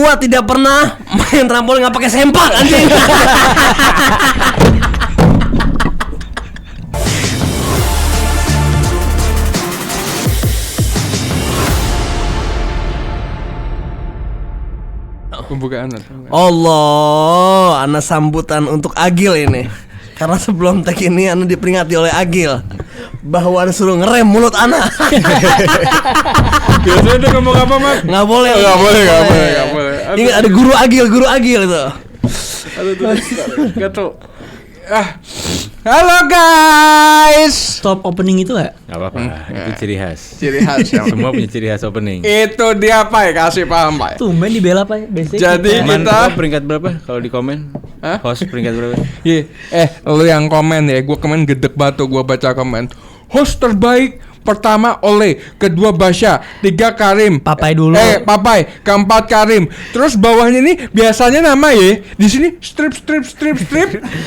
Gua tidak pernah main trampolin nggak pakai sempak anjing. Pembukaan. Allah, Ana sambutan untuk Agil ini. Karena sebelum tag ini Ana diperingati oleh Agil bahwa Ana suruh ngerem mulut Ana. Biasanya dia ngomong apa, Mat? Nggak boleh. Nggak boleh. Ini ada guru Agil itu. Aduh, gatel. Halo guys. Stop opening itu gak? Gak apa-apa, itu ciri khas. Ciri khas ya. Semua punya ciri khas opening. Itu dia Pak, kasih paham Pak. Tumben dibela Pak. Basic. Jadi Aman, kita kau peringkat berapa kalau di komen? Hah? Host peringkat berapa? Lu yang komen ya, gua komen gedek batu, gua baca komen. Host terbaik pertama Oleh, kedua Basya, tiga Karim, Papai dulu. Papai, keempat Karim. Terus bawahnya nih biasanya nama ya, di sini strip.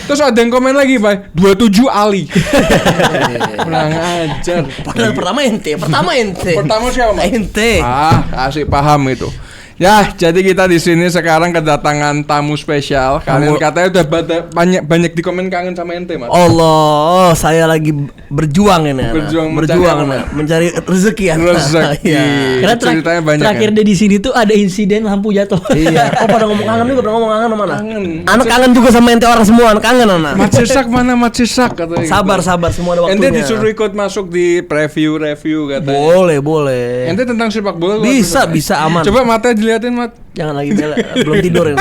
Terus ada yang komen lagi, Pak. 27 Ali. Kurang ajar. Padahal pertama ente. Pertama siapa, Pak? Ente. Kasih paham itu. Ya, jadi kita di sini sekarang kedatangan tamu spesial. Kalian katanya udah banyak di komen kangen sama ente, Mas. Allah, saya lagi berjuang ini. Berjuang mencari rezeki ya. Rezeki. Karena Ceritanya banyak. terakhir dia di sini tuh ada insiden lampu jatuh. Iya. Oh, pada ngomong kangen juga, sama mana? Kangen. Anak kangen juga sama ente orang semua, anak kangen anak. Mat Sisak mana Mat Sisak katanya. Sabar semua ada waktunya. Ente disuruh ikut masuk di review katanya. Boleh. Ente tentang sepak bola Bisa aman. Coba matanya diliatin, Mat. Jangan lagi bela. Belum tidur.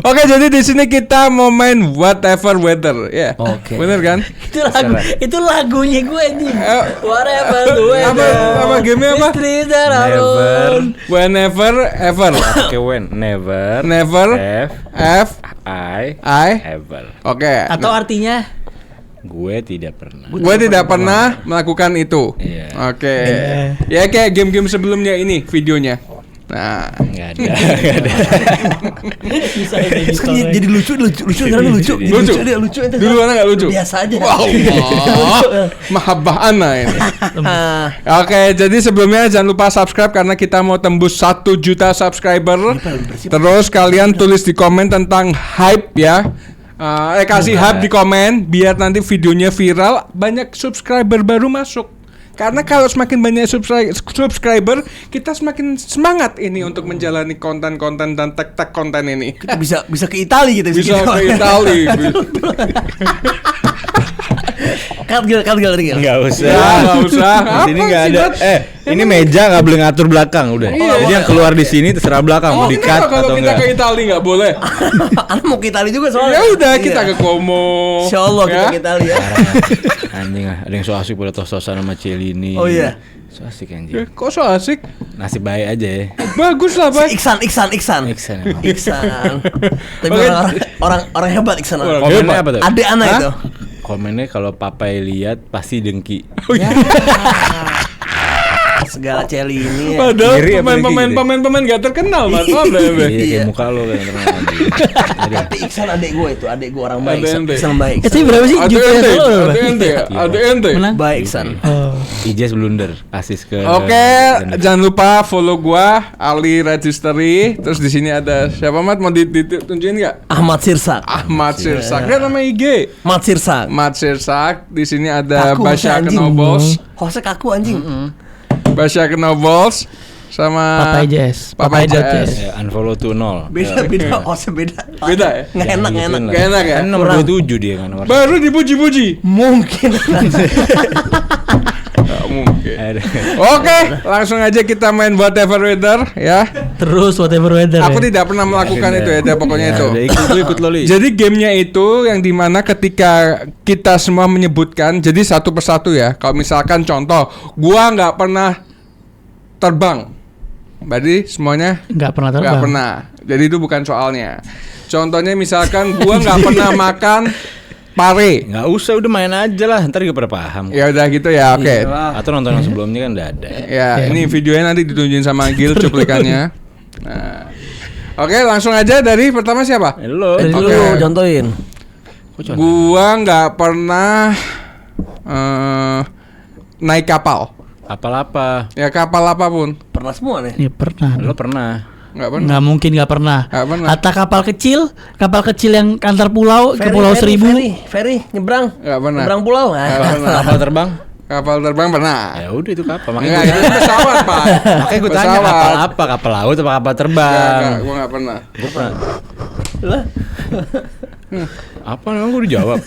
Oke, jadi di sini kita mau main whatever weather, ya. Oke. Bener kan? itu lagunya gue nih. Whatever the weather. Apa game-nya apa? Whenever, ever. Pakai when, never, F, I, ever. Oke. Atau artinya Gue tidak pernah. Gue tidak pernah melakukan itu. Iya. Oke. Ya kayak game-game sebelumnya ini videonya. Nah, Nggak ada. bisa Jadi lucu karena lucu. Lucu ente. Dulu anak nggak lucu. Biasa aja. Wow. Mahabbah ana ini. Oke, jadi sebelumnya jangan lupa subscribe karena kita mau tembus 1 juta subscriber. Terus kalian tulis di komen tentang hype ya. Kasih hype di komen biar nanti videonya viral, banyak subscriber baru masuk. Karena kalau semakin banyak subscriber, kita semakin semangat ini untuk menjalani konten-konten dan tag-tag konten ini. Kita bisa ke Italia kita Bisa ke Italia. Cut gil. Nggak usah. Ya, nggak usah. Di sini Apa nggak sih, ada. Mat? Ini meja nggak boleh ngatur belakang udah. Iya. Jadi yang keluar di sini terserah belakang mau di-cut kenapa kalau atau kita enggak. ke Italia nggak boleh? Anak mau ke Italia juga soalnya. Ya udah kita ke Como. Insyaallah kita ke Italia. Anjing ada yang so asik pada tos-tosan sama Celini. Oh iya. So asik anjing. Kok so asik? Nasib baik aja ya. Bagus lah, Pak. Iksan. Iksan emang. Tapi orang hebat Iksan. Komennya apa tuh? Adek anak itu. Komennya kalau papai lihat pasti dengki. Segala celi ini. Padahal Ngiri apa lagi pemain gak terkenal, Mas. Iya, kayak muka lo kan terkenal. Tapi Iksan adek gue itu, adek gue orang baik. Adek ente. Iksan baik. Itu berapa sih? Ada ente. Baik Iksan. Ijaz blunder, asis ke. Oke, jangan lupa follow gua Ali Registry. Terus di sini ada siapa, Mat? Mau ditunjukin enggak? Ahmad Sirsak. Ahmad Sirsak. Dia nama IG. Mat Sirsak. Ahmad Sirsak. Di sini ada Kaku, Basya anjing. Knobles. Hostnya kaku anjing. Basya Knobles sama Papai Jazz. Unfollow to 0. Beda. Hostnya beda. Beda ya? Nggak enak. Gak enak ya? Kan nomor 27 dia kan nomor. Baru dipuji-puji. Mungkin. Gak mungkin. Ada. Oke, langsung aja kita main whatever weather ya. Terus whatever weather. Aku tidak pernah melakukan itu ya, pokoknya itu. Udah ikut lo Li. Jadi gamenya itu yang dimana ketika kita semua menyebutkan, jadi satu persatu ya. Kalau misalkan contoh, gua nggak pernah terbang, berarti semuanya Nggak pernah terbang. nggak pernah. Jadi itu bukan soalnya. Contohnya misalkan gua nggak pernah makan pare. Nggak usah udah main aja lah, ntar juga pada paham. Ya udah gitu ya, oke. Atau nonton yang sebelumnya kan udah ada. Ya, ini videonya nanti ditunjukin sama Gil cuplikannya. Nah. Oke, langsung aja dari pertama siapa? Lo. Dari Oke. dulu contohin. Gua nggak pernah naik kapal. Kapal apa? Ya kapal apapun. Pernah semua nih. Iya pernah. Lo pernah. Nggak mungkin nggak pernah. Nggak pernah. Kata kapal kecil yang antar pulau ke Pulau Seribu. Ferry nyebrang. Nggak pernah. Nyebrang pulau. Nggak pernah. Kapal terbang? Kapal terbang pernah. Ya udah itu kapal. Enggak, Makanya itu pesawat, Pak. makanya gue tanya kapal apa? Kapal laut atau kapal terbang? Enggak, gua nggak pernah. Gue pernah. Lah. Apa emang gue dijawab?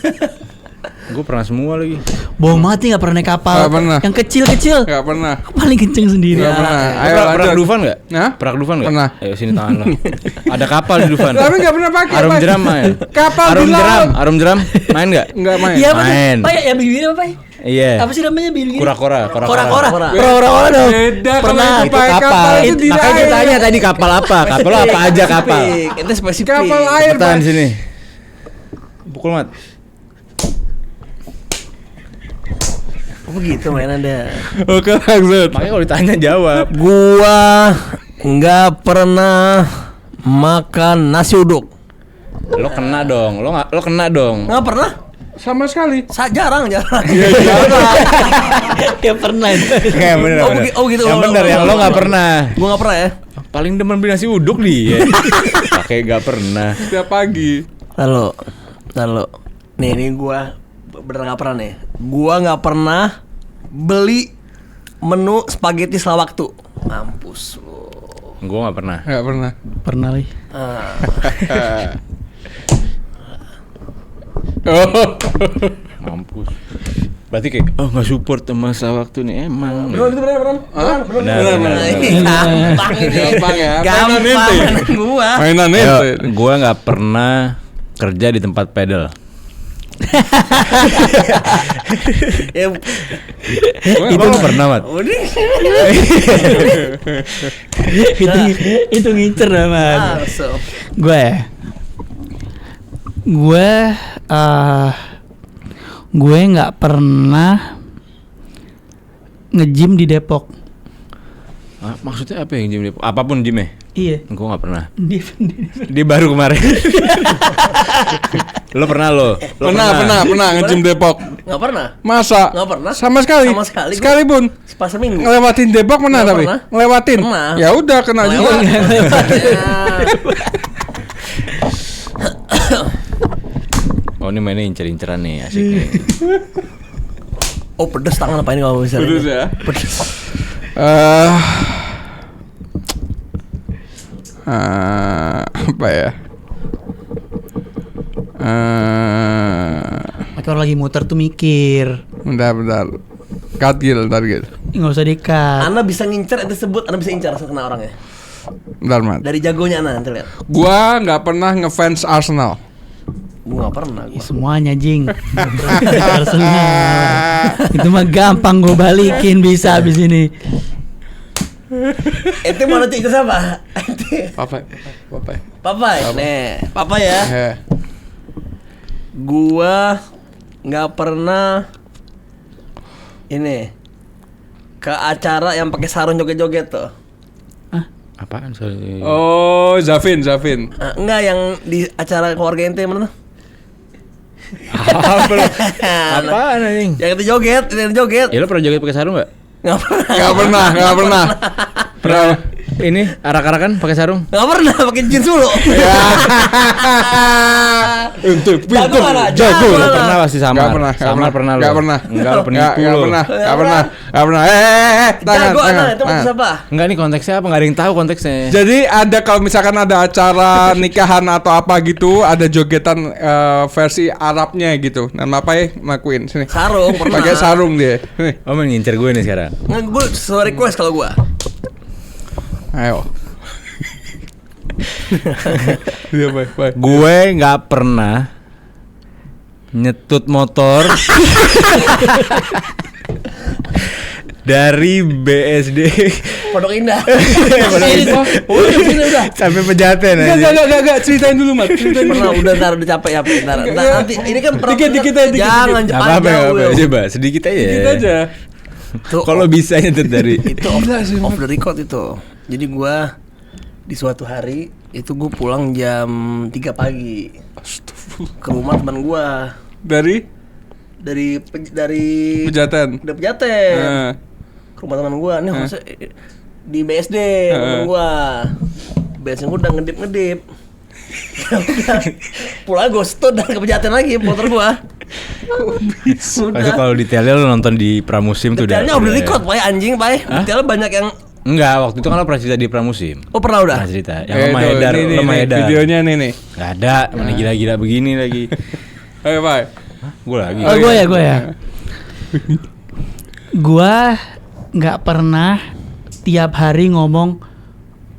Gue pernah semua lagi. Bohong mati nggak pernah naik kapal. Nggak pernah. Yang kecil. Nggak pernah. Paling kenceng sendiri. Nggak pernah. Ayo Pernah lanjut. ke Dufan nggak? Hah? Pernah ke Dufan nggak? Pernah. Ayo sini tangan lo. Ada kapal di Dufan. Tapi nggak pernah pakai. Arum Pak. jeram main. Kapal Arum di jeram, laut. arum jeram main nggak? Nggak main. Iya apa tuh? Main. Pak yang begini apa Pak? Iya. Apa sih namanya begini? Kura-kura. Kora-kora. Kora. Kora-kora dong. Beda kalau Pernah. itu Itu pakai kapal. itu di Makanya gue air. tanya tadi kapal apa? Kapal lo apa aja kapal? Itu spesifik. Kapal air, Tahan Pak. sini. Pukul mat. Oh begitu mainan dia. Oke, lanjut. Makanya kalau ditanya jawab. Gua nggak pernah makan nasi uduk. Lo kena dong. Lo kena dong. Nggak pernah. Sama sekali. Jarang. Iya, Ya pernah itu. Kayak bener. Oh, bener. begi- oh, gitu. Yang Oh, bener oh, yang oh, lo oh. nggak pernah. Gua nggak pernah ya. Paling demen beli nasi uduk dia. Pakai nggak pernah. Setiap pagi. Lalu. Nih ini gua bener nggak pernah nih. Gua nggak pernah beli menu spaghetti selawaktu. Mampus lu. Gue nggak pernah. Nggak pernah. Pernah lagi. Oh. Mampus. Berarti kayak nggak support sama waktu nih emang. Bener. Gampang ini. Gampang ya. Gampang Mainan ente. mainan gua. Mainan Yo, itu. gue nggak pernah kerja di tempat pedal. Ya, Itu lo pernah mat? udah. itu ngincer aman. Langsung. Gue nggak pernah nge-gym di Depok. Ah, maksudnya apa yang gym? Apapun gymnya? Iya. Gue nggak pernah. Di Dia baru kemarin. Lo pernah lo? Pernah nge-gym Depok. Nggak pernah. Masa? Nggak pernah. Sama sekali. Sama sekali. Sekalipun. Pas seminggu. Ngelewatin Depok pernah Nggak tapi? pernah. Ngelewatin. Pernah. Ya udah kena juga. Oh ini mainnya incer-inceran nih asik nih. Oh pedes tangan apa ini kalau misalnya? Pedes ya? Pedes. Apa ya? Kalau lagi muter tuh mikir. Bentar. Target. Nggak usah dikat. Anda bisa ngincer itu sebut, Anda bisa incar langsung kena orangnya. Bentar, Mat. Dari jagonya Anda nanti lihat. Gua nggak pernah ngefans Arsenal. Gua nggak pernah. Gua. Semuanya jing. Arsenal. Itu mah gampang gue balikin bisa abis ini. Itu mana tuh itu siapa? Apa? Papa. Nih, Papa ya. Gua nggak pernah ini ke acara yang pakai sarung joget-joget tuh. Apaan sorry? Oh, Zafin. Enggak yang di acara keluarga ente mana tuh? Apa lo? Apaan anjing? Yang itu joget, Ya lo pernah joget pakai sarung nggak? Nggak pernah. Nggak pernah. Pernah? Ini arak-arakan pakai sarung? Nggak pernah pakai jeans dulu. Untuk Jago mana? jago. Jago. Lo pernah pasti samar. Nggak pernah. Samar pernah lo? Nggak pernah. Enggak lo penipu Nggak lo. pernah. Jago Tangan. Anda, itu maksud siapa? Enggak nih konteksnya apa? Nggak ada yang tahu konteksnya. Jadi ada kalau misalkan ada acara nikahan atau apa gitu, ada jogetan versi Arabnya gitu. Nama apa ya? Makuin sini. Sarung pernah. Pakai sarung dia. Nih. Oh main ngincer gue nih sekarang. Nggak, gue sesuai request kalau gue. Ayo. Iya, baik. Gue nggak pernah nyetut motor dari BSD Pondok Indah. Udah. sampai Pejaten aja. Enggak. Ceritain dulu, Mat. Ceritain dulu. Udah capek ya. Ntar nanti ini kan Dikit aja, dikit. Jangan Nggak cepat apa-apa, nggak apa-apa. jauh. Coba sedikit aja. Dikit aja. Tuh, Kalau bisa nyetut dari itu off the record itu. Jadi gua di suatu hari itu gue pulang jam 3 pagi ke rumah teman gua Dari dari Pejaten. udah Pejaten Nah. ke rumah teman gua nih maksudnya di BSD teman gua bensin gua udah ngedip. Pulang gue stop dan kepejatan lagi motor gua. Pasti kalau detailnya lu nonton di pramusim tuh udah. Detailnya udah record, Pak, anjing, Pak. Detailnya banyak yang Enggak, waktu itu kan lo pernah cerita di pramusim. Oh, pernah udah? Pernah cerita. Yang lemah edar. Videonya nih. Gak ada, mana gila-gila begini lagi. Ayo, Pak. Gue lagi. Oh, gue ya. Gua nggak pernah tiap hari ngomong,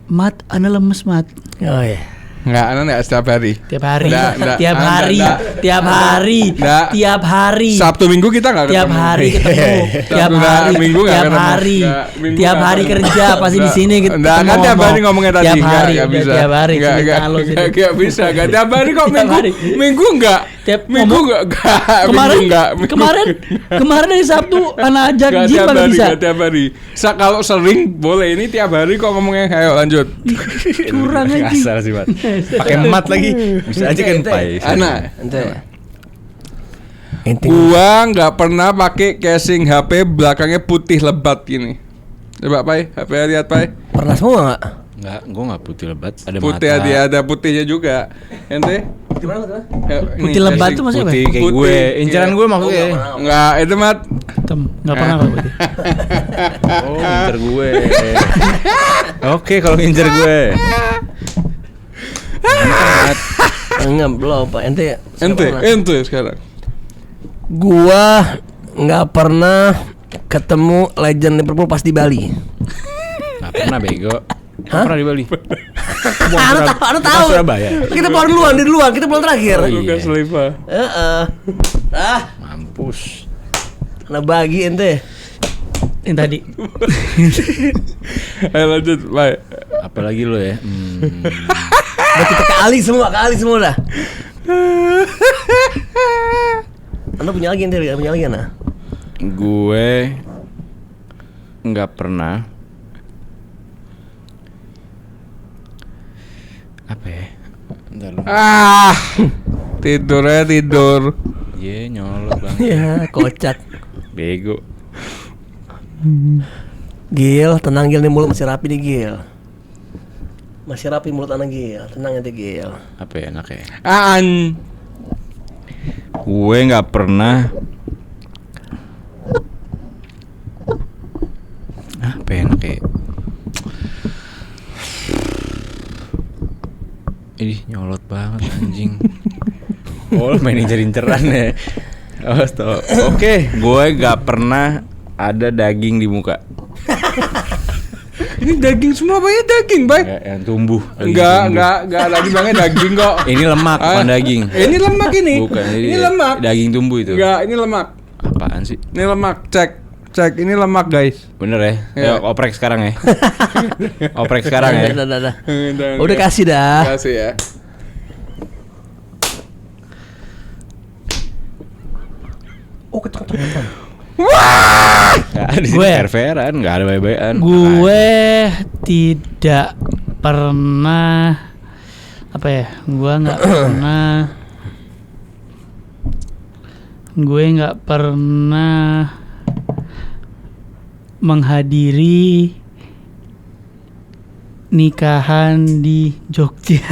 Mat, ana lemes, Mat. Oh iya. Enggak setiap hari. Tiap hari. Nggak, Tiap Anda, hari. nggak. Tiap hari. Nggak. Tiap hari. Sabtu Minggu kita enggak ketemu. Tiap hari ketemu. Tiap Sabtu, hari. Minggu nggak Tiap ketemu. hari. Nggak, Minggu Tiap nggak hari ketemu. kerja pasti di sini ketemu. Enggak, kan tiap hari ngomongnya tadi. Tiap hari. Nggak bisa. Tiap hari. Nggak Nggak bisa. Enggak tiap hari kok Tiap Minggu. hari. Minggu enggak. Tiap Minggu ngomong- enggak. Kemarin, Minggu enggak. Minggu kemarin dari Sabtu anak ajak Enggak gym tiap kagak hari, bisa. enggak tiap hari. Kalau sering boleh, ini tiap hari kok ngomongnya. Ayo lanjut. Curang aja. Kasar sih, Mat. Pakai mat lagi. Bisa aja kan, Pai. Anak. Ente. Gua nggak pernah pakai casing HP belakangnya putih lebat gini. Coba Pai, HP lihat Pai. Pernah semua enggak? Enggak, gue enggak putih lebat. Ada Putih mata. ada putihnya juga. Ente? Gimana tuh? Putih lebat tuh maksudnya apa? Putih kayak Putih. gue. Inceran Iya. gue maksudnya. Enggak, itu Mat. Hitam. Nggak pernah kalau putih. Oh, ngincer gue. Oke, kalau ngincer gue. Enggak, belum, Pak. Ente. Ente sekarang. Gua nggak pernah ketemu legend Liverpool pas di Bali. Enggak pernah bego. Hah? Pernah di Bali. Anu tahu. Surabaya. Kita pulang duluan, kita pulang terakhir. Oh, iya. Lukas Leiva. Mampus. Nah bagi ente. Yang tadi. Ayo lanjut, Pai. Apalagi lo ya. Udah kita kali semua dah. Anda punya lagi ente, punya lagi nah. Gue nggak pernah. Apa ya? Bentar lu. Tidur. Iya, nyolot banget. Ya, kocak. Bego. Gil, tenang Gil, nih mulut masih rapi nih Gil. Masih rapi mulut anak Gil, tenang aja Gil. Apa ya enaknya? Gue nggak pernah. Apa ya enaknya? Ih, nyolot banget anjing. Oh, main incer-inceran ya. Oh, stop. Oke, gue nggak pernah ada daging di muka. Ini daging semua apa ya daging, Pai? Nggak, yang tumbuh. Lagi Enggak, tumbuh. lagi bilangnya daging kok. Ini lemak, bukan daging. Ini lemak ini. Bukan, Ini lemak. Daging tumbuh itu. Enggak, ini lemak. Apaan sih? Ini lemak, cek. Ini lemak, guys. Bener ya? Ya. Ya, oprek sekarang ya. Oprek sekarang ya. Dah. Udah kasih dah. Kasih ya. Oh, ketok. Gak ada di Gue. fair-fairan, gak ada baik-baikan. Gue tidak pernah apa ya? Gue nggak pernah menghadiri nikahan di Jogja.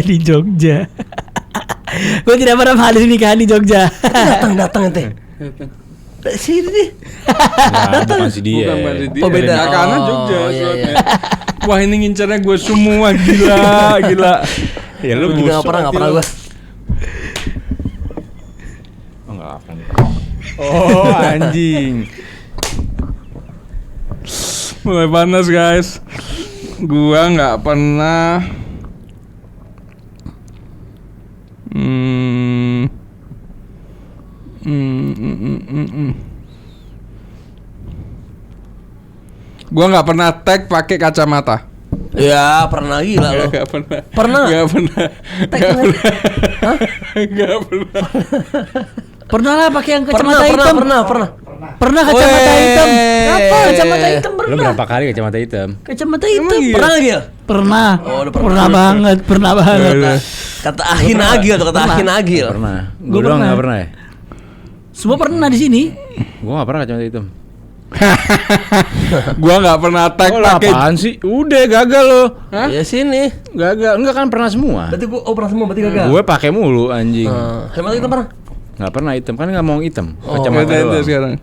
Di Jogja. Gue tidak pernah menghadiri nikahan di Jogja. Datang ente. Sini nih. Nah, bukan si dia. Bukan Mas Didi. Oh, beda. Karena Oh, Jogja iya, slotnya. iya. Wah, ini ngincernya gue semua gila. Ya lu Juga nggak pernah gue. Oh, nggak pernah. Oh, anjing. Mulai panas, guys. Gua nggak pernah Gua nggak pernah tag pakai kacamata. Ya, pernah gila lo. Nggak pernah. Pernah? Nggak pernah. Nggak pernah. Nggak pernah. Pernah lah pakai yang kacamata hitam. Pernah. Pernah kacamata hitam. Apa? Kacamata hitam Lu pernah. berapa kali kacamata hitam? Kacamata hitam. Emang iya? Pernah lagi ya? Pernah. Oh, udah pernah. Pernah banget. Kata Ahin Agil tuh, kata Ahin Agil. Pernah. Gua Gue doang pernah. nggak pernah ya. Semua pernah di sini. Gue nggak pernah kacamata hitam. Gua nggak pernah tag Oh, pakai. apaan sih? Udah gagal lo. Hah? Ya sini. Gagal. Enggak kan pernah semua. Berarti gua pernah semua berarti gagal. Gue pakai mulu anjing. Helm hitam pernah? Nggak pernah hitam kan nggak mau hitam. Oh, Kacamata Itu doang. sekarang.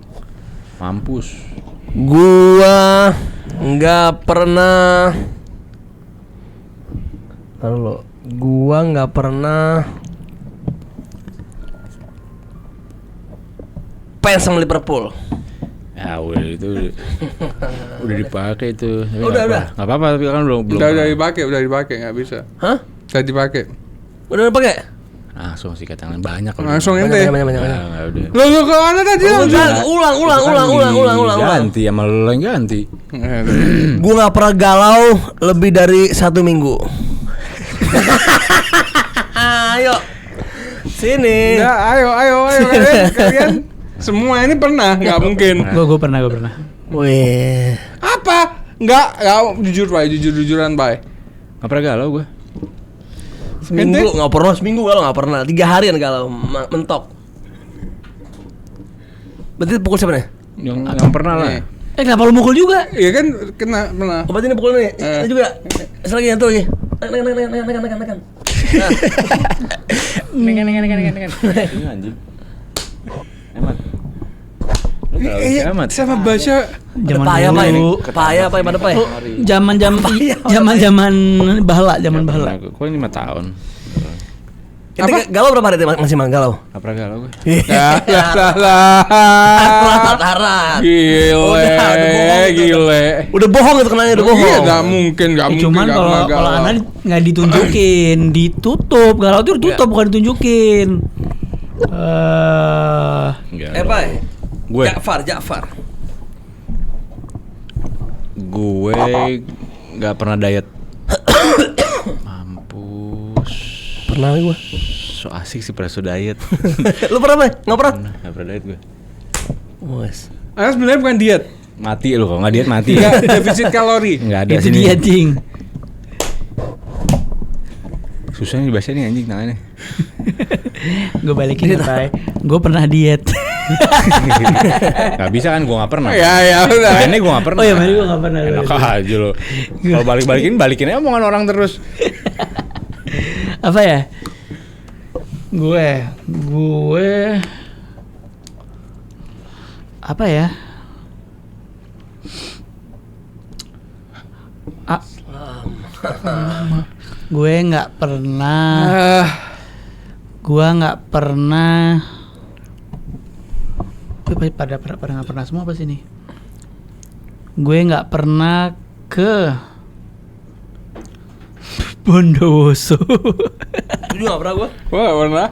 Mampus. Gua nggak pernah. Taruh lo. Gua nggak pernah fans sama Liverpool. Ya udah itu udah dipakai itu. Tapi Udah, nggak udah. apa- nggak apa-apa tapi kan belum Udah pernah. dipakai nggak bisa. Hah? Udah dipakai. Udah pakai? Langsung sikat tangan banyak kalau Langsung gitu. ente. Banyak. Nggak, udah. Lo ke mana tadi? Ulang. Ganti sama lo yang ganti. Gua nggak pernah galau lebih dari 1 minggu. Ayo, sini. Nggak, ayo kalian. Semua ini pernah, nggak mungkin. Gue pernah. Wih, Apa? Nggak jujur Pak, jujuran Pak. Nggak pernah galau gue. seminggu nggak pernah, seminggu galau nggak pernah, 3 harian galau mentok. Berarti pukul siapa nih? Yang pernah lah. Kenapa lu mukul juga? Iya kan pernah. Oh, berarti ini pukul nih. Ini juga. Sekali lagi, yang tuh lagi. Nekan. Ini anjing. Emat. Lu terlalu amat. Sama baca Zaman Payah apa ini? dulu. Payah apa pada payah? Zaman bahala, zaman bahala. Kok ini 5 tahun? Itu galau berapa hari masih galau? Nggak pernah galau gue. lah. Harat. Gile. Udah bohong itu kenanya, udah bohong. Iya, nggak mungkin. Cuman kalau Ana nggak ditunjukin, ditutup. Galau tuh ditutup bukan ditunjukin. Enggak. Pak. Gue. Ja'far. Gue nggak pernah diet. Mampus. Pernah gue. So asik sih pada so diet. Lu pernah, Pak? Nggak pernah? Nggak pernah diet gue. Wes. Anda sebenarnya bukan diet. Mati lu kalau nggak diet mati. Nggak, defisit kalori. Nggak ada Itu sini. dia cing. Susah nih bahasa nih anjing tangannya. Gue balikin ya Pak. Gue pernah diet. Nggak bisa kan gue nggak pernah. Ya udah. Mainnya gue nggak pernah. Oh ya, mainnya gue nggak pernah. Enak aja lo. Kalau balikin aja omongan orang terus. Apa ya? Gue apa ya? Gue nggak pernah. Pada nggak pernah semua apa sih nih? Gue nggak pernah ke Bondowoso. Itu juga nggak pernah gue. Wah, pernah.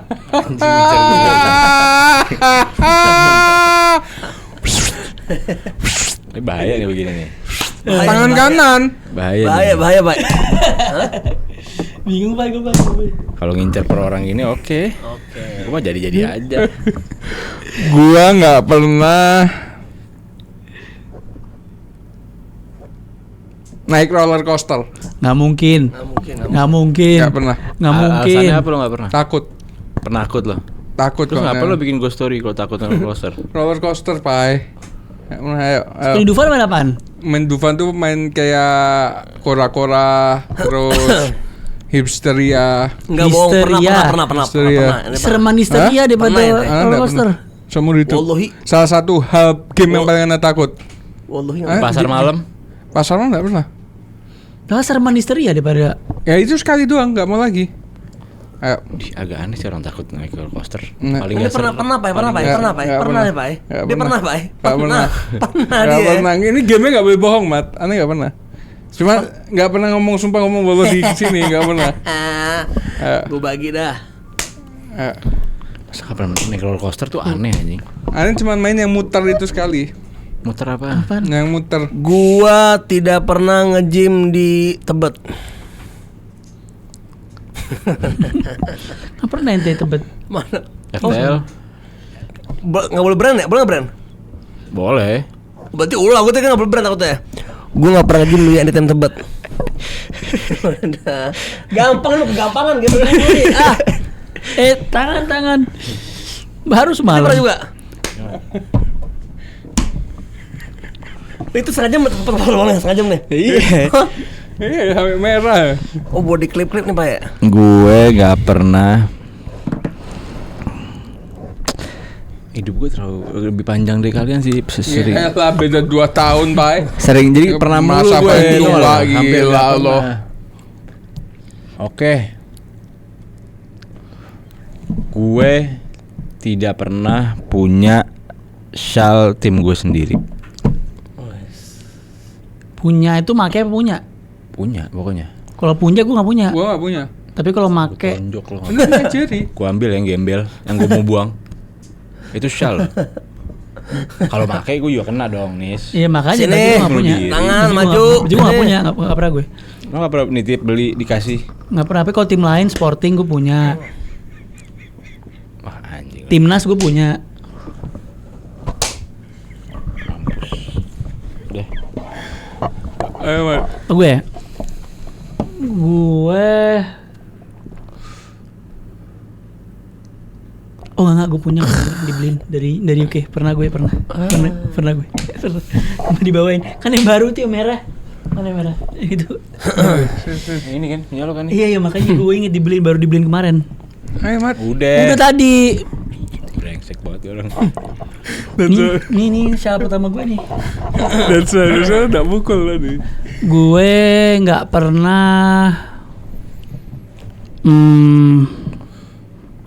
Ini bahaya nih begini nih. Tangan kanan. Bahaya. Bahaya, Pak. Bingung Pak, gue. Kalau ngincer per orang ini oke. Gue mah jadi aja. Gua nggak pernah naik roller coaster. Nggak mungkin. Nggak pernah. Nggak mungkin. Alasannya apa lo nggak pernah? Takut. Penakut lo. Takut Terus kok. ngapa lo bikin ghost story kalau takut sama closer? Roller coaster, Pai. Ayo. Di Dufan main apaan? Main Dufan tuh main kayak kora-kora, terus hipsteria. Enggak bohong, Histeria. pernah. Histeria. Sereman histeria daripada Pernah ya, Anak roller nggak coaster. pernah. Semua itu. Wallahi. Salah satu hal game yang paling anak takut. Wallahi. Hah? Pasar malam. Pasar malam nggak pernah. Lah sereman histeria daripada Ya itu sekali doang, nggak mau lagi. Ayo. Agak aneh sih orang takut naik roller coaster. Nah. Paling Ini nggak pernah, serem. Pak. Pernah, Pak. Nggak Pernah, pernah. ya, Pak. Nggak Dia pernah, Pak. Nggak pernah. Pernah Nggak dia. pernah. Ini game nggak boleh bohong, Mat. Aneh nggak pernah. Cuma nggak pernah sumpah ngomong bolos di sini, nggak pernah. Gue bagi dah. Ayo. Masa kapan naik roller coaster tuh aneh anjing. Aneh cuma main yang muter itu sekali. Muter apa? Yang muter. Gua tidak pernah nge-gym di Tebet. nggak pernah ente tebet. Mana? FTL. Nggak boleh brand ya? Boleh nggak brand? Boleh. Berarti ulah, gue tadi nggak boleh brand takutnya. Gue nggak pernah nge-gym di Anytime Tebet. Udah. Gampang lu, kegampangan gitu. Tangan. Baru Ini semalam. pernah juga. Itu setengah jam nih. Iya. Iya, sampai merah. Oh, body clip nih Pak ya. Gue gak pernah. Hidup gue terlalu lebih panjang dari kalian sih. Sering. Ya lah, beda 2 tahun, Pak. Sering jadi pernah mulu Masa gue. paling tua, Hampir gila gak lo. pernah. Oke. Gue tidak pernah punya shawl tim gue sendiri. Punya itu make apa punya? Punya pokoknya. Kalau punya gue nggak punya. Gua nggak punya. Tapi kalau make Tonjok lo. Nggak jadi. Gue ambil yang gembel, yang gue mau buang. Itu shawl. Kalau pakai gue juga kena dong, Nis. iya makanya Sini, tadi gue nggak punya. berdiri. Tangan maju. Gue nggak punya, nggak pernah gue. Lo gak pernah nitip beli dikasih? Nggak pernah. Tapi kalau tim lain sporting gue punya. Wah anjing. Timnas gue punya. Udah. Ayo, Mat. Gue ya? Gue oh enggak, gue punya dibeliin dari UK. Pernah gue. Pernah gue. Mau dibawain. Kan yang baru tuh yang merah. Mana yang merah? Itu. Ini kan punya lo kan nih. Iya makanya gue inget baru dibeliin kemarin. Ayo, Mat. Udah. Udah tadi. Brengsek banget ya orang. Nih siapa pertama gue nih. Dan seharusnya udah pukul tadi. Gue nggak pernah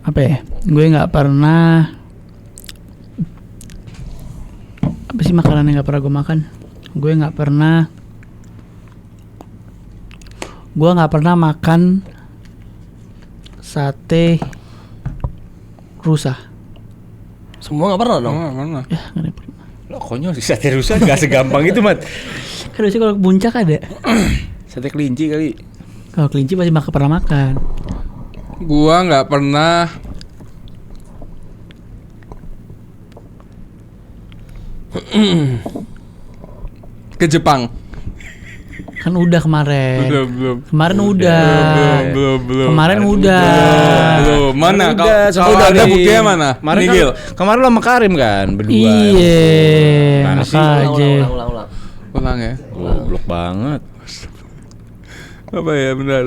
apa ya? Gue nggak pernah apa sih makanan yang nggak pernah gue makan? Gue nggak pernah makan sate rusa. Semua nggak pernah dong. Nggak pernah. Ya nggak ada. Lo konyol sih sate rusa gak segampang itu, Mat. Kan biasanya kalau ke puncak ada. Sate kelinci kali. Kalau kelinci pasti pernah makan. Gua nggak pernah. Ke Jepang. Kan udah kemarin. Belum. Kemarin udah. Belum. Kemarin udah. Belum. Mana? Udah, Kalau soalnya ada di- buktinya mana? Kemarin Nigel. kemarin lo sama Karim kan berdua. Iya. Mana sih? Aja. Ulang. Pulang ya. Goblok banget. Apa ya, benar.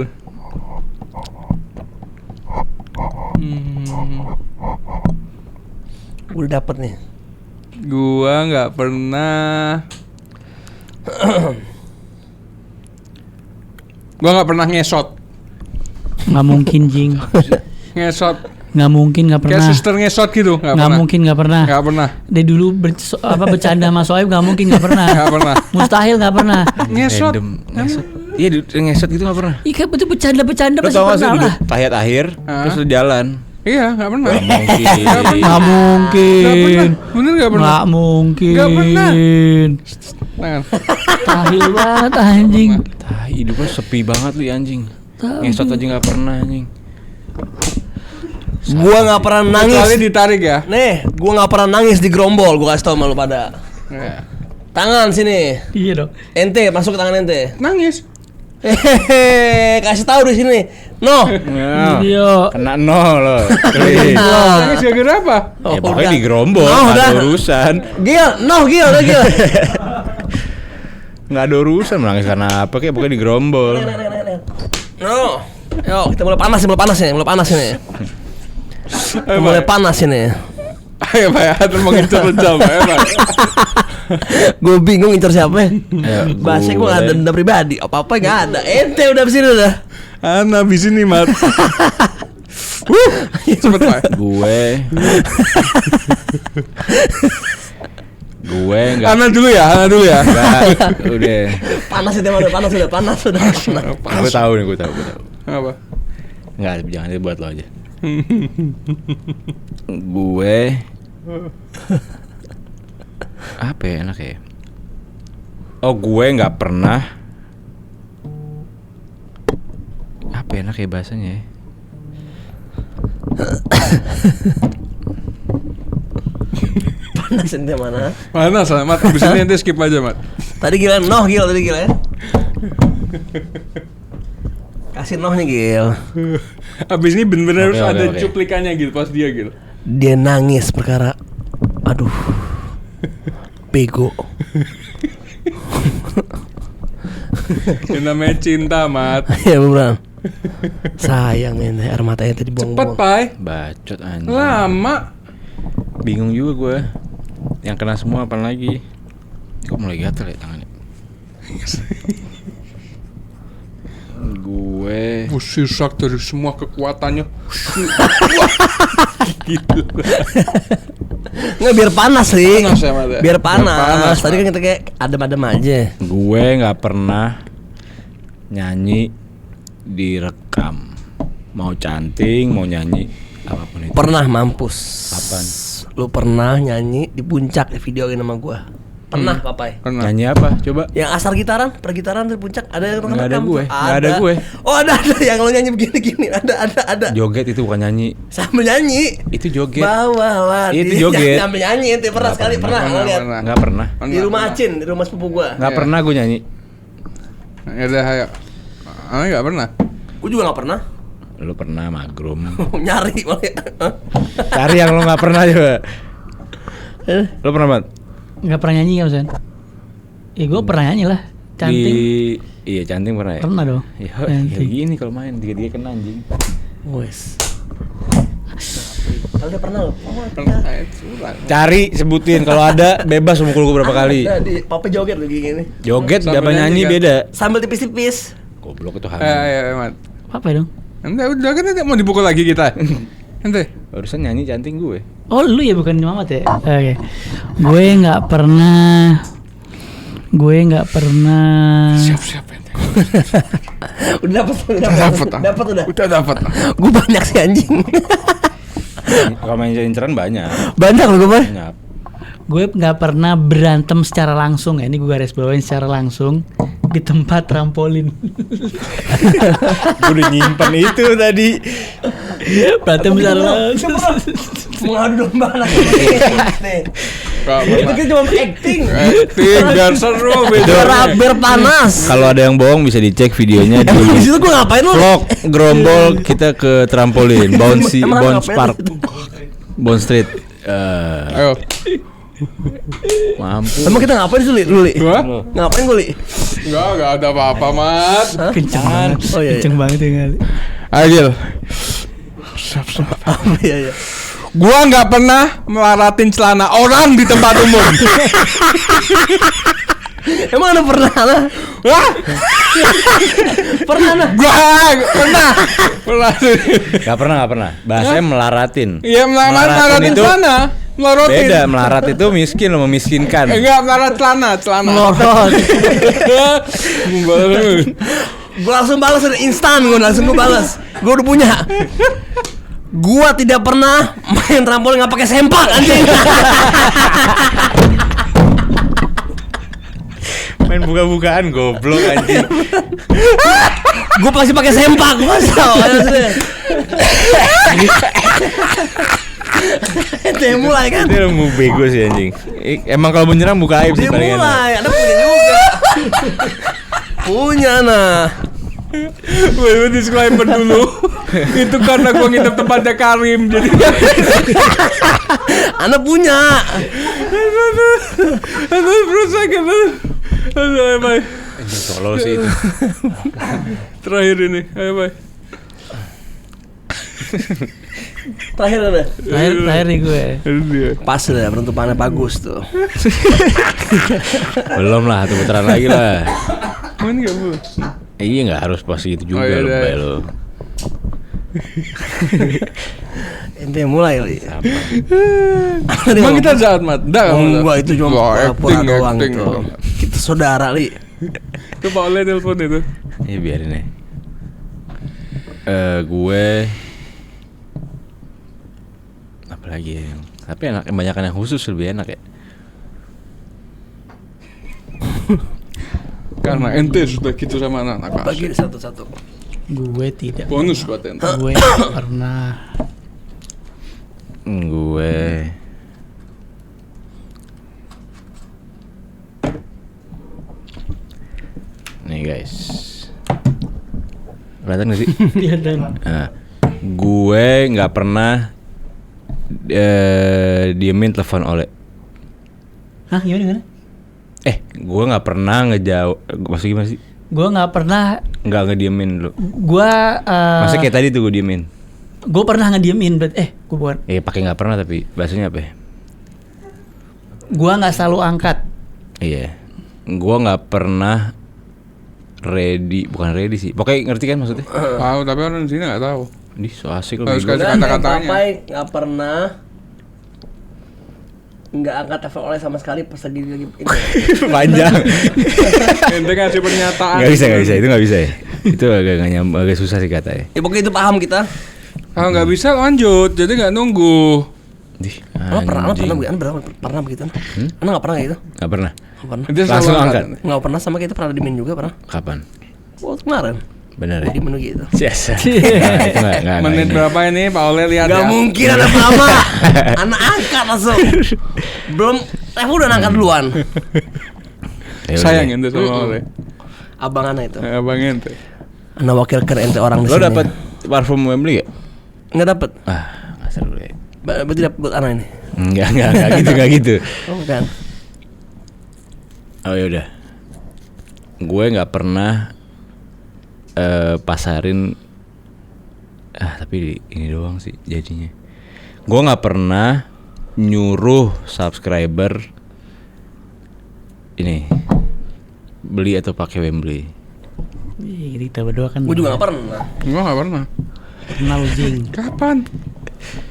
Udah dapet nih. Gua nggak pernah. Gua nggak pernah ngesot. Nggak mungkin jing. Ngesot. Nggak mungkin, nggak Kayak pernah. suster ngesot gitu. Nggak Nggak pernah. mungkin, nggak pernah. Nggak pernah. Dari dulu bercanda sama Soeb nggak mungkin, nggak pernah. Nggak pernah. Mustahil nggak pernah. Ngesot. Random. Ngesot. Iya, ngesot gitu gak pernah. Iya itu bercanda Lo pasti tau gak sih pernah duduk lah. tahiyat akhir terus lo jalan. Iya, nggak pernah. Gak mungkin. Nggak mungkin. Bener nggak pernah? Nggak mungkin. Nggak pernah. Tangan. Tahil banget anjing. Tah, hidupnya sepi banget lu anjing. Ngesot aja gak pernah anjing. Gua nggak pernah Kecuali nangis. ditarik ya. Nih, gua nggak pernah nangis di gerombol. Gua kasih tau sama lu pada. Iya. Tangan sini. Iya dong. Ente masuk ke tangan ente. Nangis. Hehehe, kasih tahu di sini. No. Video. Kena nol lo. Klik. Nangis gara-gara apa? Ya Oh, pokoknya udah. di gerombol, Oh, gak udah. ada urusan. Gil, udah Gil. Gak ada urusan menangis karena apa kayak pokoknya di gerombol. No. Yo, kita mulai panas ini. Mulai panas ini. Ayo Pak ya, terus mau ngincer jam ya Pak. Gue bingung ngincer siapa ya. Ya, Bahasanya gue gak ada denda pribadi. Apa-apa gak ada. Ente udah abis ini udah. Ana abis ini Mat. Cepet Pak. Gue gak. Ana dulu ya. Gak, udah. Panas itu udah panas. Gue tahu nih, gue tahu. Apa? Enggak, jangan dibuat lo aja. Gue apa ya enak ya? Oh, gue nggak pernah. Apa ya enak ya bahasanya ya? Panas ente mana? Mana salah Mat? Abis ini nanti skip aja Mat. Tadi Gil, tadi Gil ya. Kasih nih Gil. Abis ini bener-bener Oke, harus ada oke. cuplikannya gitu pas dia gitu. Dia nangis perkara. Aduh. Bego. Yang namanya cinta, Mat. Iya beneran. Sayang ini air matanya tadi Cepet, buang-buang. Pai. Bacot anjing. Lama. Bingung juga gue. Yang kena semua apa lagi? Kok mulai gatel ya tangannya? Gue Sisak dari semua kekuatannya. Gitu. Nggak biar panas sih. Panas ya, Mat, ya? Biar Biar panas. panas, Tadi kan Mat. kita kayak adem-adem aja. Gue nggak pernah nyanyi direkam. Mau canting, mau nyanyi apapun itu. Pernah mampus. Kapan? Lu pernah nyanyi di puncak di videoin sama gua. Pernah, Papai. Pernah. Nyanyi apa? Coba. Yang asal gitaran, pergitaran di puncak ada yang Nggak ada rekam? gue, nggak ada gue. Oh, ada yang lo nyanyi begini-gini. Ada. Joget itu bukan nyanyi. Sambil nyanyi. Itu joget. Bawalah Itu dia. joget. Sambil nyanyi itu pernah Nggak sekali pernah. pernah lihat. Nggak pernah. Di rumah Acin, di rumah sepupu gua. Nggak Iya. pernah gue nyanyi. Ya udah, ayo. Nggak pernah. Gua juga nggak pernah. Lu pernah magrum. Nyari malah. Cari yang lu nggak pernah coba. Lu pernah banget? Nggak pernah nyanyi ya Masan? Gue pernah nyanyi lah. Canting. Iya canting pernah ya. Pernah dong. Ya, Canting. gini kalau main tiga-tiga kena anjing. Wes. Kalau udah pernah lo. Pernah. Curang. Cari sebutin kalau ada bebas mukul gue berapa kali. Ada di Papa joget lagi gini. Joget Sambil apa nyanyi nyanyi kan? beda. Sambil tipis-tipis. Goblok itu Ayo, hamil. Mat. Apa ya dong? Ente udah kan nanti mau dipukul lagi kita. Ente. Barusan nyanyi canting gue. Oh lu ya bukan Mamat ya? Oke. Gue nggak pernah. Siap ente. Udah dapat udah. Udah dapat. Gue banyak sih anjing. Kalau main inceran banyak. Banyak loh gue mah. Banyak. Gue nggak pernah berantem secara langsung ya. Ini gue garis bawain secara langsung di tempat trampolin. Gue udah nyimpen itu tadi. Berantem secara langsung. Mengadu domba anak nih. Nggak Itu pernah. kan cuma acting. Acting biar seru Biar panas. Kalau ada yang bohong bisa dicek videonya di Emang di situ gue ngapain lo? vlog gerombol kita ke trampolin Bounce Emang Bounce ngapain Park di situ? Bounce Street. Ayo. Mampu. Emang kita ngapain sih lu li? Gua? Ngapain gue li? Nggak ada apa-apa, Mat. Kenceng banget. Oh, iya, iya. Kenceng banget ya kali. Ayo, Gil. Oh iya iya. Gua nggak pernah melaratin celana orang di tempat umum. Emang ada pernah lah? Wah, Pernah nah? gua pernah. Gak pernah. Bahasanya melaratin. Iya, melaratin itu celana. Melorotin. beda. Melarat itu miskin loh, memiskinkan. Enggak, melarat celana. Melorot. Baru. Gue langsung balas instan, gue balas. Gue udah punya. Gua tidak pernah main trampolin nggak pakai sempak anjing. Main buka-bukaan goblok anjing. Gue pasti pakai sempak, masa? Itu yang mulai kan? Itu mau bego sih anjing. Emang kalau menyerang buka aib sih Dia paling enak. mulai, ada punya juga. Punya nah. Gue disclaimer dulu. Itu karena gue nginep tempatnya Karim. Jadi Anda punya. aduh berusaha gitu. Aduh, bye. Anjing tolol sih itu. Terakhir ini, ayo bye. Terakhir ada. Terakhir nih gue. Pas lah, penutupannya bagus tuh. Belum lah, tuh putaran lagi lah. Main gak bu? Iya nggak harus pas gitu juga Oh, iya, lo, iya. Bay, lo. Ente yang mulai kali. Emang kita jahat, Mat? Enggak, Enggak, itu cuma pura-pura doang acting. itu. Kita saudara li. Coba oleh telepon itu. Iya biarin ya. Gue apa lagi ya? Tapi enak, kebanyakan yang khusus lebih enak ya. Karena ente sudah gitu sama anak-anak. Bagi satu-satu. Gue tidak. Bonus buat ente. Gue nggak pernah. Gue nih guys, kelihatan gak sih? Iya dan. Nah, gue nggak pernah diemin telepon oleh. Hah gimana? Gue nggak pernah ngejauh. Maksudnya gimana sih? Gue nggak pernah. Nggak ngediemin lu. Gue. Maksudnya kayak tadi tuh gue diemin. Gue pernah ngediemin, gue bukan. Pakai nggak pernah tapi bahasanya apa ya? Gue nggak selalu angkat. Iya. Gue nggak pernah bukan ready sih. Pokoknya ngerti kan maksudnya? Tahu, tapi orang di sini nggak tahu. Di so asik Harus lu. kasih kata-katanya. Papai nggak pernah nggak angkat telepon oleh sama sekali pas lagi ini. Panjang. Ente ngasih pernyataan. Nggak bisa, itu nggak bisa ya. Itu agak susah sih katanya. Ya pokoknya itu paham kita. Kalau nggak bisa lanjut, jadi nggak nunggu. Lo pernah begitu? Anda nggak pernah gitu? Nggak pernah. Nggak pernah. Dia Langsung selalu angkat. Nggak pernah sama kita pernah dimin juga pernah. Kapan? Waktu kemarin. Benar ya? Di menu gitu. Biasa. Nah, itu nggak Menit ini. berapa ini Pak Oleh lihat Gak ya? mungkin ada lama. Anak angkat langsung. Belum, Revo udah angkat duluan. Ya udah. Sayang ente sama Oleh. Abang Ana itu. Abang ente. Ana wakilkan ente orang di Lo sini. dapat parfum Wembley gak? Nggak dapat. Nggak seru ya. Berarti dapat buat Ana ini. Enggak gitu. Oh bukan. Oh yaudah. Gue nggak pernah pasarin. Tapi ini doang sih jadinya. Gue nggak pernah nyuruh subscriber ini beli atau pakai Wembley. Kita berdua kan. Gue juga nggak pernah. Gua nggak pernah. Pernah lu Jing. Kapan?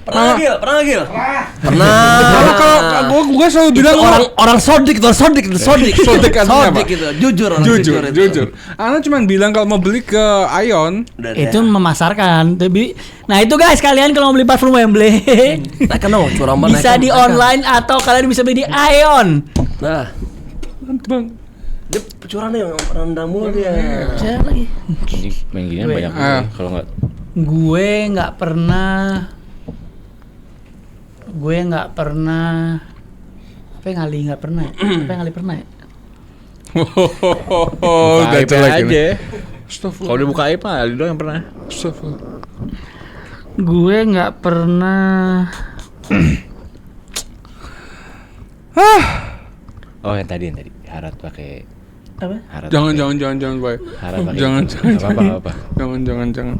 Pernah Gil? Pernah. Kalau gua selalu bilang Orang sodik Sodik artinya apa? gitu. Jujur orang jujur. itu. Ana cuma bilang kalau mau beli ke Ion. Udah, Itu memasarkan. Tapi, nah itu guys, kalian kalau mau beli parfum Wembley Naikkan dong, curang banget. bisa di online atau kalian bisa beli di Ion. Nah, Bang. dia curang nih, rendang mulu dia. Siapa lagi? Anjing, main ginian Gue. banyak banget. Kalau nggak Gue nggak pernah. Apa yang Ali nggak pernah? Apa yang Ali pernah ya? Oh, udah aib jelek aja. ini. Kalau dibuka aib mah Aldo yang pernah. Gue nggak pernah. Oh yang tadi Harat pakai Apa? Harat. Jangan, boy. Harat pakai. Jangan. Apa. Jangan.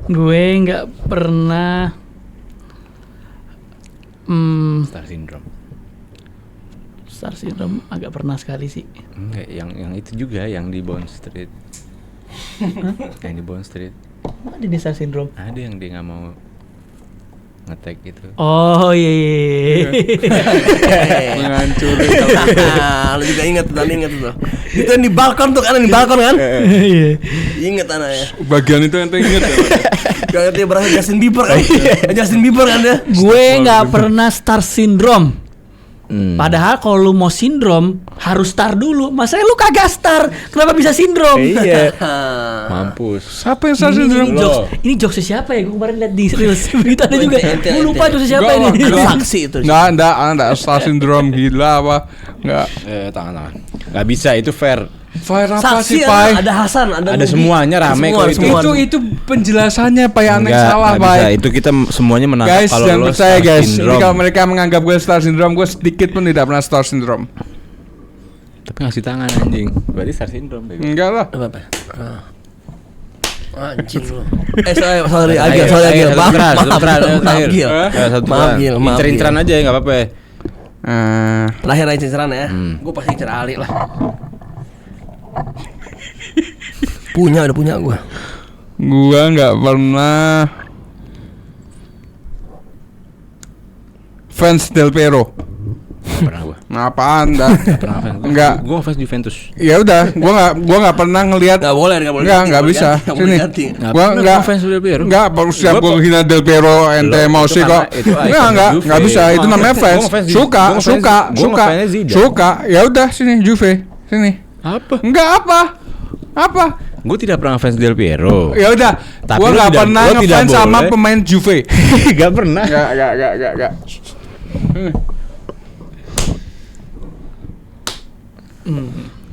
Gue nggak pernah. Star Syndrome agak pernah sekali sih. Enggak, yang itu juga yang di Bond Street. Yang di Bond Street. Ada di Star Syndrome. Ada yang dia nggak mau nge-tag gitu. Oh iya. Menghancurin. Lu juga ingat tuh. Itu yang di balkon tuh kan, di balkon kan? Iya. Ingat Ana ya. Bagian itu ente inget ya? Kalau dia berasa Justin Bieber kan? Justin Bieber kan dia? Gue nggak pernah Star Syndrome. Padahal kalau lu mau sindrom harus star dulu. Masanya lu kagak star, kenapa bisa sindrom? Iya. Mampus. Siapa yang Star Syndrome? Ini jokes siapa ya? Gue kemarin liat di reels. Begitu ada juga. Gue lupa jokes siapa Gua ini. Saksi itu. Enggak Star Syndrome gila apa? Enggak. Tangan. Nggak bisa, itu fair. Fire apa Saksi sih, Pai? ada Hasan, ada Ada Mugi. semuanya rame kok itu. Itu penjelasannya Pai, aneh salah, nggak bisa. Pai. Itu kita semuanya menangkap Guys, kalau jangan lo percaya Star guys. Syndrome. Ini kalau mereka menganggap gue Star Syndrome, gue sedikit pun tidak pernah Star Syndrome. Tapi ngasih tangan anjing. Berarti Star Syndrome. Bego. Enggak lah. Apa? Anjing lu. Sorry Agil. Maaf Gil. Incer-inceran aja nggak apa-apa. Terakhir aja cinceran ya. Gue pasti incer Ali lah. Udah punya gue. Gua nggak pernah fans Del Piero. Pernah gua. Apaan dah? Pernah fans. Enggak. Gua fans Juventus. Ya udah, gua nggak pernah ngelihat. Gak boleh. Nggak bisa. Sini. Gua nggak fans Del Piero. Nggak, baru siap gua hina Del Piero, ente Loh, emosi itu kok. karena itu Nggak Juve. bisa. Itu namanya fans. Gua ngefans di- Suka. gua ngefansnya Zidane. Suka. Ya udah sini Juve. Sini. Apa? Enggak apa? Gue tidak pernah fans Del Piero. Ya udah. Tapi Gua lu nggak tidak- pernah lu tidak ngefans sama boleh. pemain Juve. Gak pernah. Enggak.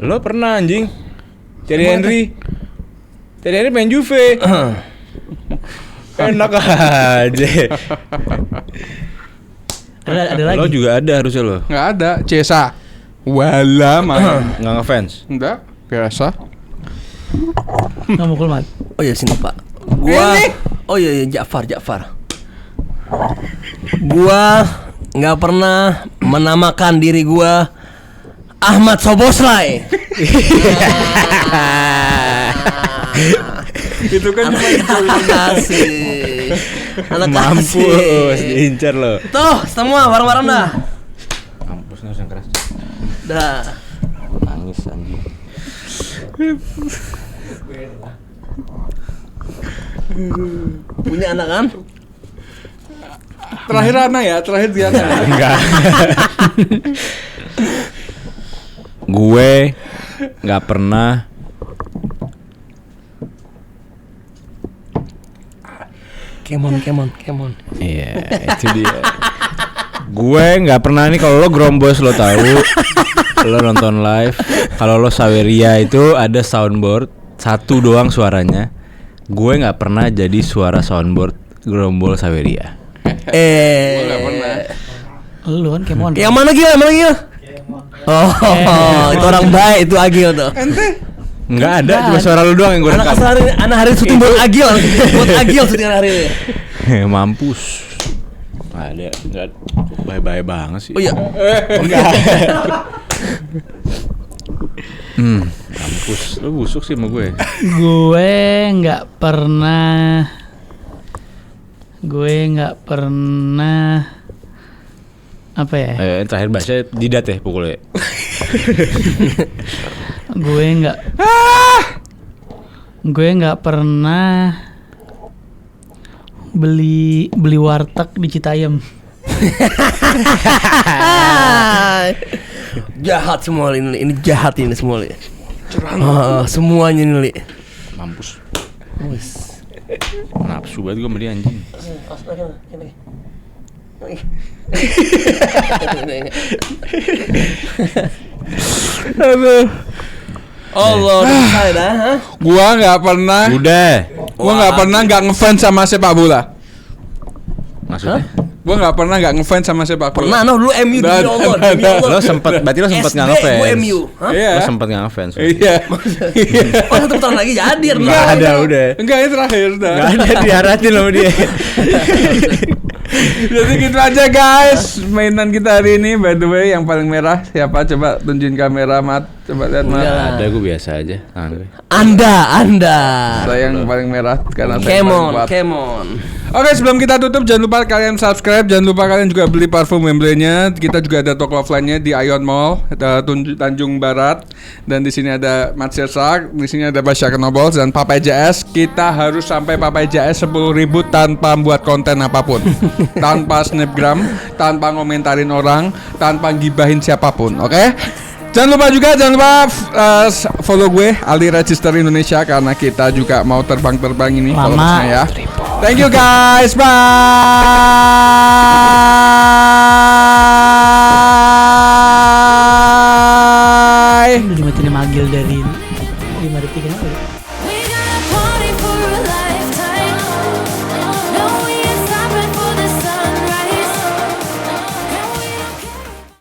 Lo pernah anjing? Thierry Henry main Juve. Enak aja. Ada lagi. Lo juga ada harusnya lo. Nggak ada. Cesa. Wala main. Nggak ngefans. Enggak, biasa. Nggak mukul mat. Oh iya sini Pak. Gua oh iya Ja'far. Gua nggak pernah menamakan diri gua Ahmad Soboslai. Itu kan cuma Anak kasih. Anak Mampus, kasih. diincar lo. Tuh, semua bareng-bareng dah. Mampus nggak usah keras. Dah. Nangis anjing. Punya anak kan? terakhir Ana ya, terakhir dia. Enggak. Gue nggak pernah Come on. Iya, itu dia. Gue nggak pernah nih, kalau lo Grombos lo tahu, lo nonton live, kalau lo Saweria itu ada soundboard satu doang suaranya. Gue nggak pernah jadi suara soundboard Grombol Saweria. Gue nggak pernah. Lu kan Kemon. Yang mana Gil? Oh, itu orang baik itu Agil tuh. Nggak ada, cuma suara lo doang yang gue Anak rekam. asal anak hari syuting buat Agil, syuting hari ini. Mampus. Ada, nggak bye-bye banget sih. Oh iya. Mampus, lo busuk sih sama gue. Gue nggak pernah apa ya? Terakhir baca Didat ya pukulnya. Gue nggak pernah beli warteg di Citayam. Jahat semua ini jahat ini semua li. Semuanya ini li. Mampus. Nafsu banget gue sama dia anjing. Aduh. Allah, saya dah. Gua nggak pernah. Udah. Gua nggak pernah nggak ngefans sama sepak bola. Maksudnya? Gua nggak pernah nggak ngefans sama sepak bola. Pernah dulu MU demi Dan- Allah. Lo sempet, berarti lo sempet nggak SD ngefans. gue MU. Hah? Iya. Lo sempet nggak ngefans. Iya. Oh, satu putaran lagi jadi. Nggak ada, udah. Enggak, ini terakhir dah. Nggak ada, diaratin sama dia. Jadi gitu aja guys, mainan kita hari ini. By the way, yang paling merah siapa? Coba tunjukin kamera, Mat. Coba lihat, Mat. Udah. Ada, gue biasa aja. Tangan gue. Anda. Saya yang paling merah karena saya paling kuat. Come on. Oke, sebelum kita tutup jangan lupa kalian subscribe, jangan lupa kalian juga beli parfum Wembley-nya. Kita juga ada toko offline-nya di Ion Mall, Tanjung Barat. Dan di sini ada Mat Sirsak, di sini ada Basya Knobols dan Papai JS. Kita harus sampai Papai JS 10.000 tanpa buat konten apapun. Tanpa snapgram, tanpa ngomentarin orang, tanpa gibahin siapapun, oke? Jangan lupa follow gue Ali Register Indonesia karena kita juga mau terbang ini followersnya ya. Thank you guys, bye. Udah dimatiin sama Agil dari 5 detik kenapa ya?